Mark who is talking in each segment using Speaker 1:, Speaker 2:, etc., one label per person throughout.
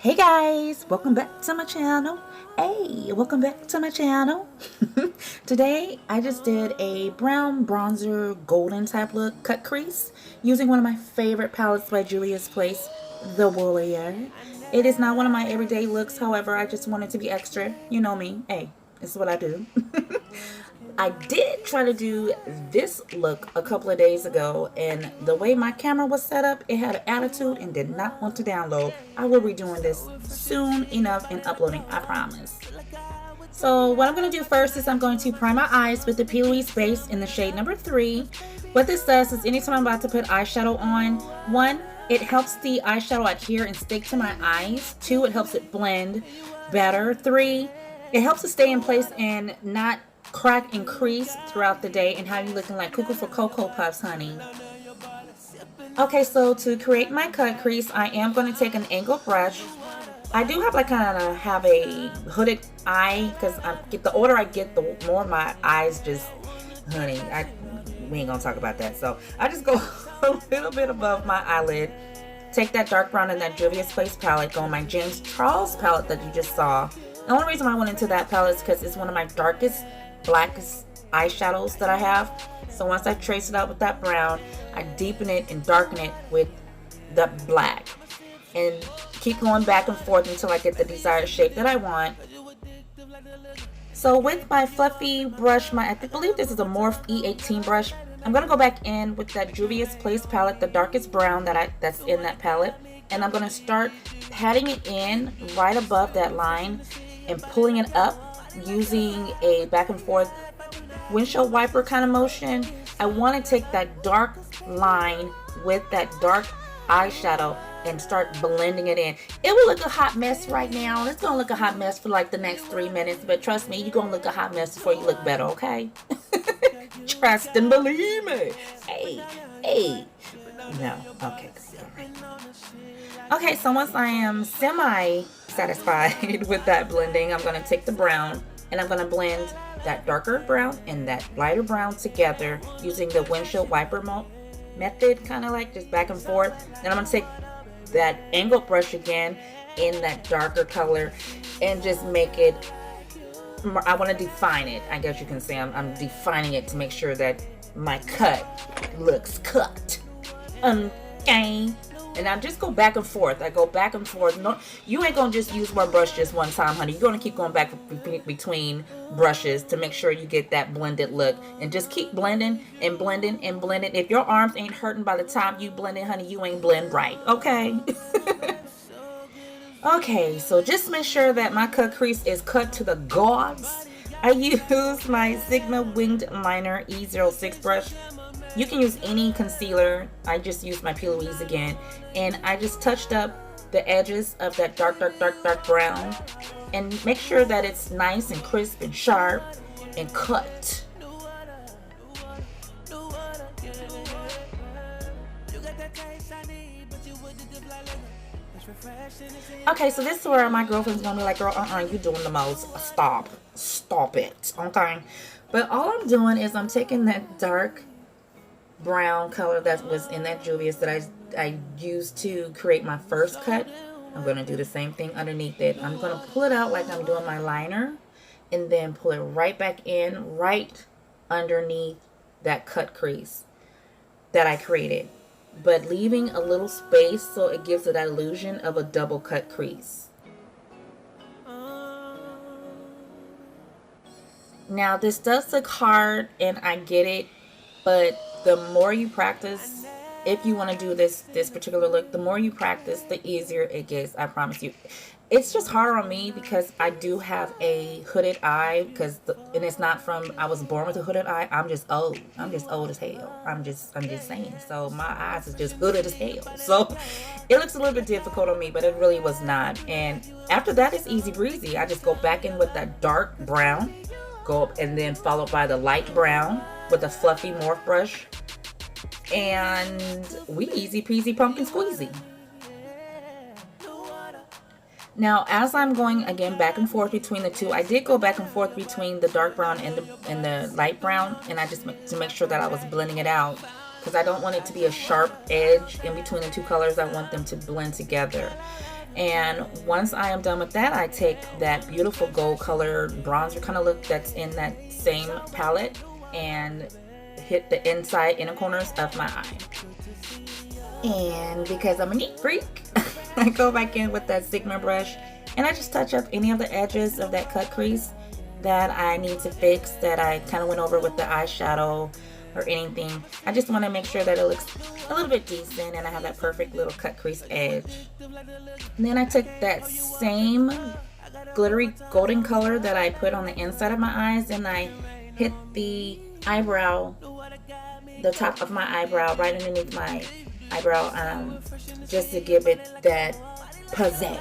Speaker 1: Hey guys, welcome back to my channel. Hey, welcome back to my channel. Today I just did a brown bronzer golden type look cut crease using one of my favorite palettes by Juvia's Place, the Warrior. It is not one of my everyday looks, however I just wanted to be extra. You know me. Hey, this is what I do. I did try to do this look a couple of days ago, and the way my camera was set up, it had an attitude and did not want to download. I will be doing this soon enough and uploading, I promise. So what I'm going to do first is I'm going to prime my eyes with the Cut Crease base in the shade number 3. What this does is anytime I'm about to put eyeshadow on, 1, it helps the eyeshadow adhere and stick to my eyes. 2, it helps it blend better. 3, it helps it stay in place and not crack and crease throughout the day and have you looking like cuckoo for Cocoa Puffs, honey. Okay, so to create my cut crease, I am going to take an angled brush. I do have kind of have a hooded eye because the older I get, the more my eyes just, honey, we ain't gonna talk about that. So I just go a little bit above my eyelid. Take that dark brown in that Juvia's Place palette, go on my James Charles palette that you just saw. The only reason I went into that palette is because it's one of my darkest, blackest eyeshadows that I have. So once I trace it out with that brown, I deepen it and darken it with the black. And keep going back and forth until I get the desired shape that I want. So with my fluffy brush, I believe this is a Morph E18 brush, I'm going to go back in with that Juvia's Place palette, the darkest brown that's in that palette. And I'm going to start patting it in right above that line and pulling it up using a back and forth windshield wiper kind of motion. I want to take that dark line with that dark eyeshadow and start blending it in. It will look a hot mess right now. It's gonna look a hot mess for like the next 3 minutes, but trust me, you're gonna look a hot mess before you look better, okay? Trust and believe me. Hey. No, okay, all right. Okay, so once I am semi-satisfied with that blending, I'm gonna take the brown and I'm gonna blend that darker brown and that lighter brown together using the windshield wiper method, kind of like just back and forth. Then I'm gonna take that angled brush again in that darker color and just make it, I want to define it. I guess you can say I'm defining it to make sure that my cut looks cut. Okay. And I just go back and forth. I go back and forth. No, you ain't gonna just use one brush just one time, honey. You're gonna keep going back between brushes to make sure you get that blended look. And just keep blending and blending and blending. If your arms ain't hurting by the time you blend it, honey, you ain't blend right. Okay? Okay, so just make sure that my cut crease is cut to the gods. I use my Sigma Winged Liner E06 brush. You can use any concealer. I just used my Cut Crease again. And I just touched up the edges of that dark brown. And make sure that it's nice and crisp and sharp and cut. Okay, so this is where my girlfriend's gonna be like, girl, you doing the most. Stop it, okay? But all I'm doing is I'm taking that dark brown color that was in that Juvia's that I used to create my first cut. I'm going to do the same thing underneath it. I'm going to pull it out like I'm doing my liner and then pull it right back in right underneath that cut crease that I created, but leaving a little space so it gives it that illusion of a double cut crease. Now this does look hard and I get it, but the more you practice, if you want to do this particular look, the more you practice, the easier it gets. I promise you. It's just hard on me because I do have a hooded eye, and it's not from I was born with a hooded eye. I'm just old. I'm just old as hell. I'm just saying. So my eyes is just hooded as hell. So it looks a little bit difficult on me, but it really was not. And after that, it's easy breezy. I just go back in with that dark brown, go up, and then followed by the light brown with a fluffy morph brush, and we easy peasy pumpkin squeezy. Now as I'm going again back and forth between the two, I did go back and forth between the dark brown and the light brown, and I just to make sure that I was blending it out because I don't want it to be a sharp edge in between the two colors. I want them to blend together. And once I am done with that, I take that beautiful gold colored bronzer kind of look that's in that same palette and hit the inside inner corners of my eye. And because I'm a neat freak, I go back in with that Sigma brush and I just touch up any of the edges of that cut crease that I need to fix, that I kind of went over with the eyeshadow or anything. I just want to make sure that it looks a little bit decent and I have that perfect little cut crease edge. And then I took that same glittery golden color that I put on the inside of my eyes and I hit the eyebrow, the top of my eyebrow, right underneath my eyebrow, just to give it that pizzazz.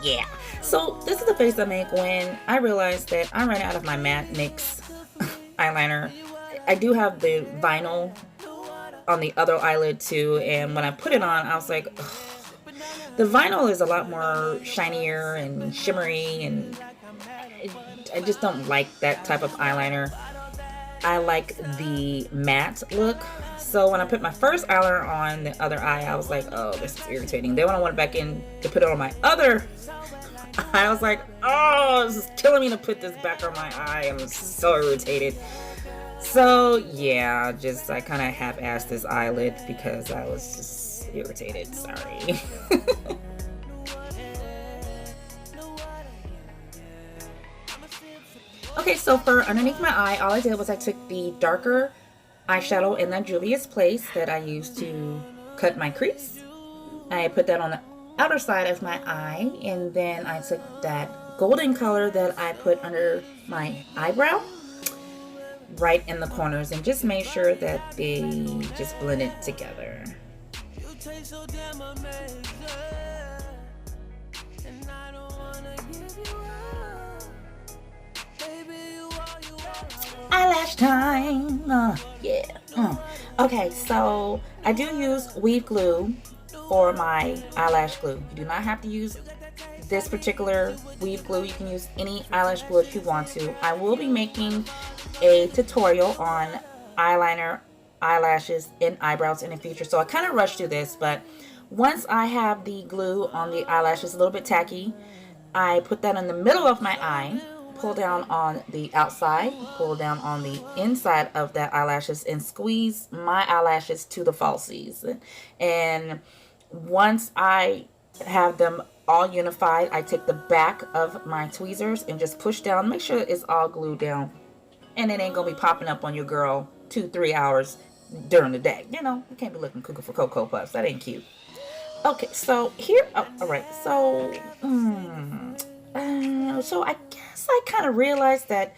Speaker 1: Yeah. So this is the face I make when I realized that I ran out of my matte NYX eyeliner. I do have the vinyl on the other eyelid too, and when I put it on, I was like, ugh. The vinyl is a lot more shinier and shimmery, and I just don't like that type of eyeliner. I like the matte look. So when I put my first eyeliner on the other eye, I was like, oh, this is irritating. Then when I went back in to put it on my other eye, I was like, oh, this is killing me to put this back on my eye. I'm so irritated. So yeah, I kind of half-assed this eyelid because I was just irritated. Sorry. Okay, so for underneath my eye, all I did was I took the darker eyeshadow in that Juvia's Place that I used to cut my crease. I put that on the outer side of my eye, and then I took that golden color that I put under my eyebrow, right in the corners, and just made sure that they just blended together. Eyelash time. Okay, so I do use weave glue for my eyelash glue. You do not have to use this particular weave glue. You can use any eyelash glue if you want to. I will be making a tutorial on eyeliner, eyelashes, and eyebrows in the future, so I kind of rushed through this, but once I have the glue on the eyelashes, a little bit tacky, I put that in the middle of my eye, pull down on the outside, pull down on the inside of that eyelashes, and squeeze my eyelashes to the falsies. And once I have them all unified, I take the back of my tweezers and just push down, make sure it's all glued down, and it ain't gonna be popping up on your girl 2-3 hours during the day. You know, you can't be looking cooking for Cocoa Puffs. That ain't cute. Okay, so here, all right, so so I guess I kind of realized that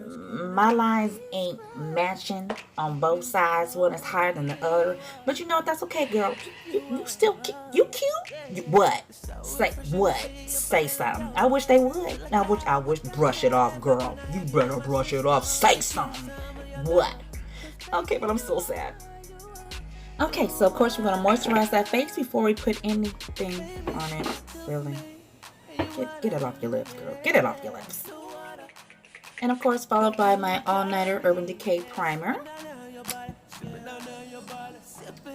Speaker 1: my lines ain't matching on both sides. One is higher than the other, but you know what? That's okay, girl. You still you cute. What? Say what? Say something. I wish they would. I wish brush it off, girl. You better brush it off. Say something. What? Okay, but I'm still sad. Okay, so of course we're gonna moisturize that face before we put anything on it. Really. Get it off your lips, girl. Get it off your lips. And of course, followed by my all-nighter Urban Decay primer.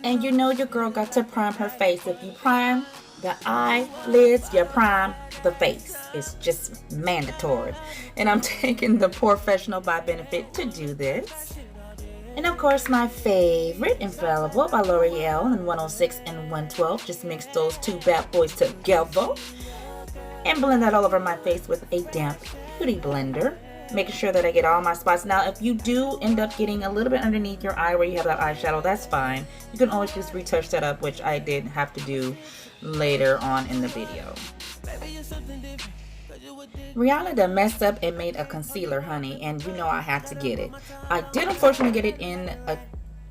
Speaker 1: And you know your girl got to prime her face. If you prime the eyelids, you prime the face. It's just mandatory. And I'm taking the Professional by Benefit to do this. And of course, my favorite, Infallible by L'Oreal in 106 and 112. Just mix those two bad boys together. And blend that all over my face with a damp beauty blender, making sure that I get all my spots. Now, if you do end up getting a little bit underneath your eye where you have that eyeshadow, that's fine. You can always just retouch that up, which I did have to do later on in the video. Rihanna done messed up and made a concealer, honey, and you know I had to get it. I did unfortunately get it in a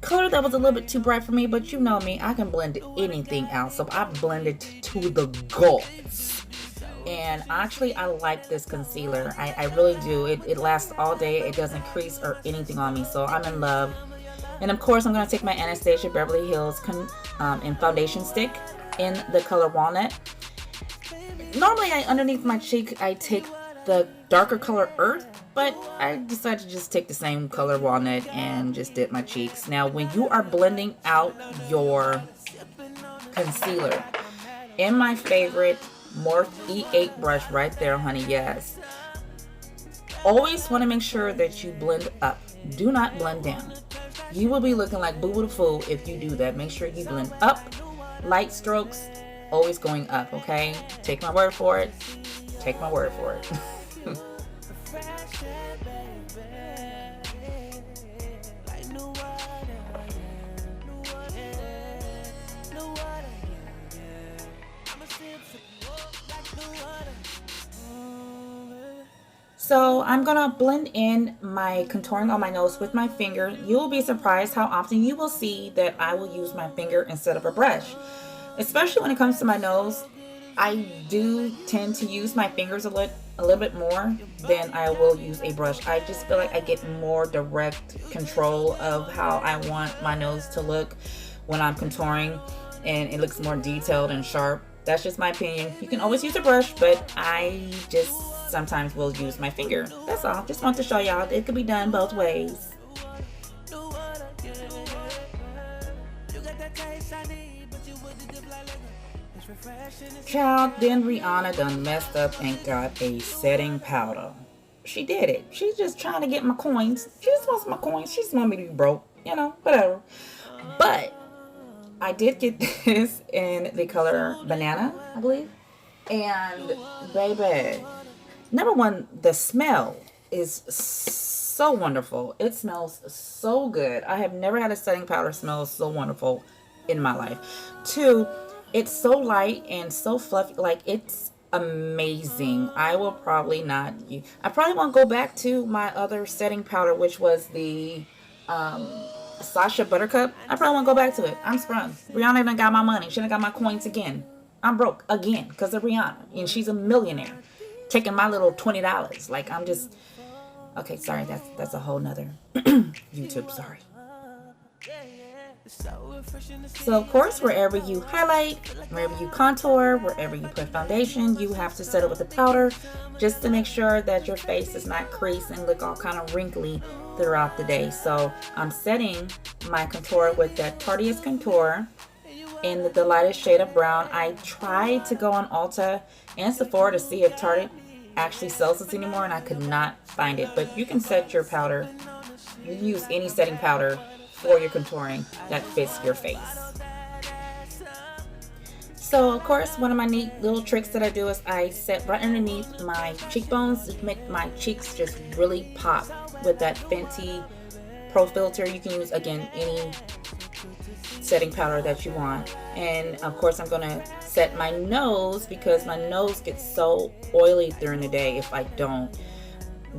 Speaker 1: color that was a little bit too bright for me, but you know me, I can blend anything out, so I blended to the gulls. And actually, I like this concealer. I really do. It lasts all day. It doesn't crease or anything on me, so I'm in love. And of course, I'm going to take my Anastasia Beverly Hills in foundation stick in the color Walnut. Normally, underneath my cheek, I take the darker color Earth, but I decided to just take the same color walnut and just dip my cheeks. Now, when you are blending out your concealer, in my favorite Morphe E8 brush right there, honey, yes. Always want to make sure that you blend up. Do not blend down. You will be looking like Boo Boo the Fool if you do that. Make sure you blend up. Light strokes, always going up, okay? Take my word for it. Take my word for it. So I'm gonna blend in my contouring on my nose with my finger. You will be surprised how often you will see that I will use my finger instead of a brush. Especially when it comes to my nose, I do tend to use my fingers a little bit more than I will use a brush. I just feel like I get more direct control of how I want my nose to look when I'm contouring, and it looks more detailed and sharp. That's just my opinion. You can always use a brush, but I just sometimes will use my finger. That's all. Just want to show y'all it could be done both ways. Child, then Rihanna done messed up and got a setting powder. She did it. She's just trying to get my coins. She just wants my coins. She just want me to be broke. You know, whatever. But I did get this in the color Banana, I believe. And baby, number one, the smell is so wonderful. It smells so good. I have never had a setting powder smell so wonderful in my life. Two, it's so light and so fluffy. Like, it's amazing. I will probably not use. I probably won't go back to my other setting powder, which was the Sasha Buttercup. I probably won't go back to it. I'm sprung. Rihanna done got my money. She done got my coins again. I'm broke again because of Rihanna, and she's a millionaire, taking my little $20. Like, I'm just okay. Sorry, that's a whole nother YouTube. Sorry. So of course, wherever you highlight, wherever you contour, wherever you put foundation, you have to set it with a powder just to make sure that your face is not creased and look all kind of wrinkly throughout the day. So I'm setting my contour with that Tarteist contour in the lightest shade of brown. I tried to go on Ulta and Sephora to see if Tarte actually sells this anymore, and I could not find it. But you can set your powder. You use any setting powder for your contouring that fits your face. So of course, one of my neat little tricks that I do is I set right underneath my cheekbones to make my cheeks just really pop with that Fenty Pro Filter. You can use, again, any setting powder that you want. And of course, I'm gonna set my nose because my nose gets so oily during the day if I don't.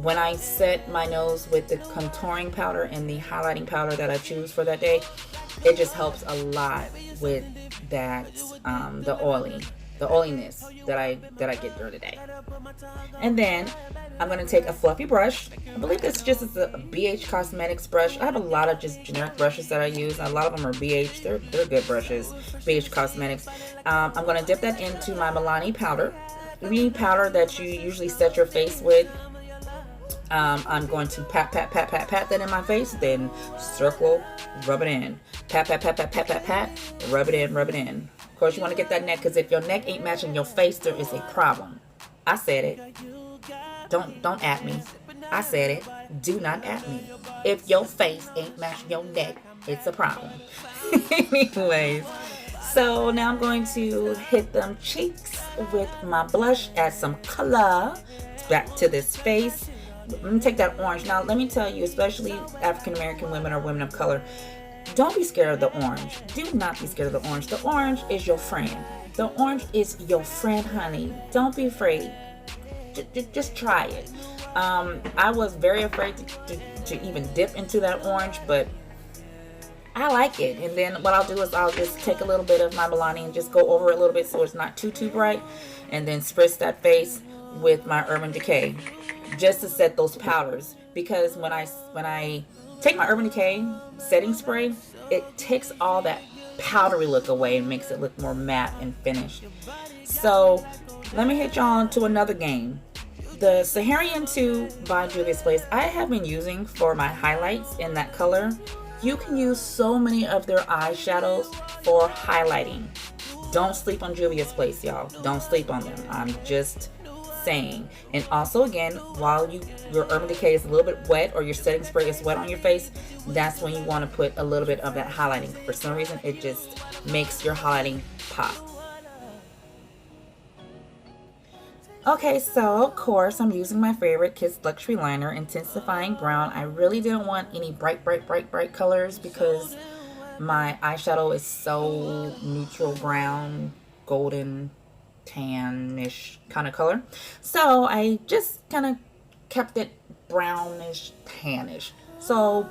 Speaker 1: When I set my nose with the contouring powder and the highlighting powder that I choose for that day, it just helps a lot with that the oiliness that I get during the day. And then I'm going to take a fluffy brush. I believe this just is a BH Cosmetics brush. I have a lot of just generic brushes that I use. A lot of them are BH. They're good brushes. BH Cosmetics. I'm going to dip that into my Milani powder. Any powder that you usually set your face with. I'm going to pat that in my face, then circle, rub it in. Pat, rub it in. Of course, you want to get that neck, because if your neck ain't matching your face, there is a problem. I said it. Don't at me. I said it. Do not at me. If your face ain't matching your neck, it's a problem. Anyways, so now I'm going to hit them cheeks with my blush, add some color back to this face. Let me take that orange. Now, let me tell you, especially African American women or women of color, don't be scared of the orange. Do not be scared of the orange. The orange is your friend. The orange is your friend, honey. Don't be afraid. Just try it. I was very afraid to even dip into that orange, but I like it. And then what I'll do is I'll just take a little bit of my Milani and just go over it a little bit so it's not too bright, and then spritz that face with my Urban Decay, just to set those powders. Because when I take my Urban Decay setting spray, it takes all that powdery look away and makes it look more matte and finished. So let me hit y'all to another game. The Saharian 2 by Juvia's Place, I have been using for my highlights in that color. You can use so many of their eyeshadows for highlighting. Don't sleep on Juvia's Place, y'all. Don't sleep on them. I'm just saying. And also, again, while your Urban Decay is a little bit wet, or your setting spray is wet on your face, that's when you want to put a little bit of that highlighting. For some reason, it just makes your highlighting pop. Okay, so of course I'm using my favorite Kiss Luxury Liner, Intensifying Brown. I really didn't want any bright colors because my eyeshadow is so neutral brown, golden, tannish kind of color. So I just kind of kept it brownish, tannish. So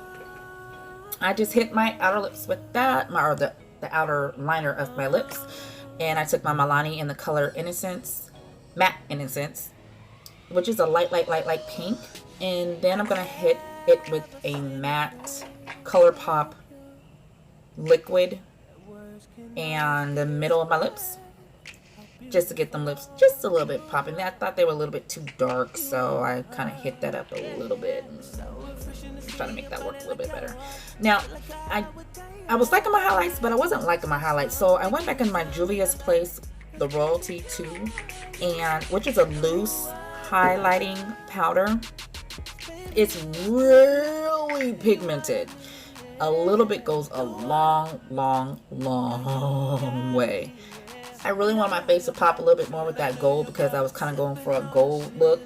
Speaker 1: I just hit my outer lips with that, or the outer liner of my lips. And I took my Milani in the color Innocence, Matte Innocence, which is a light pink. And then I'm going to hit it with a matte ColourPop liquid and the middle of my lips, just to get them lips just a little bit popping. I thought they were a little bit too dark, so I kind of hit that up a little bit and try to make that work a little bit better. Now, I was liking my highlights, but I wasn't liking my highlights, so I went back in my Juvia's Place, the Royalty 2, and which is a loose highlighting powder. It's really pigmented. A little bit goes a long way. I really want my face to pop a little bit more with that gold because I was kind of going for a gold look,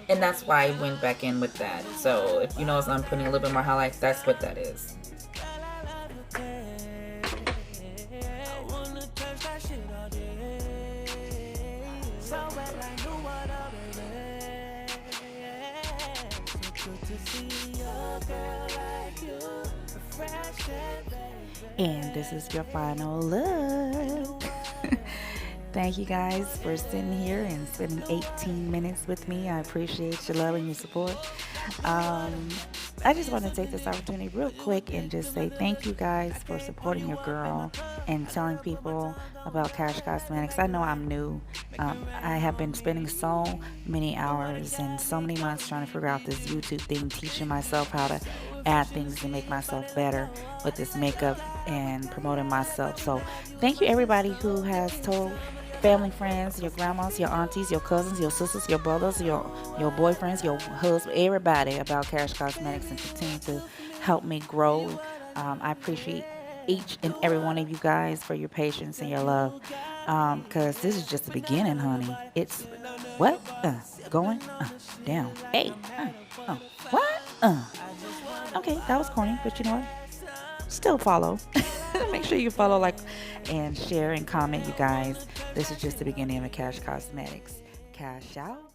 Speaker 1: and that's why I went back in with that. So if you notice I'm putting a little bit more highlights, that's what that is. And this is your final look. Thank you guys for sitting here and spending 18 minutes with me. I appreciate your love and your support. I just want to take this opportunity real quick and just say thank you guys for supporting your girl and telling people about Kash Cosmetics. I know I'm new. I have been spending so many hours and so many months trying to figure out this YouTube thing, teaching myself how to add things to make myself better with this makeup and promoting myself. So thank you everybody who has told family, friends, your grandmas, your aunties, your cousins, your sisters, your brothers, your boyfriends, your husband, everybody about Kash Cosmetics, and continue to help me grow. I appreciate each and every one of you guys for your patience and your love, because this is just the beginning, honey. It's what going down. Hey, what? Okay, that was corny, but you know what? Still follow. Make sure you follow, like, and share and comment, you guys. This is just the beginning of Kash Cosmetics. Cash out.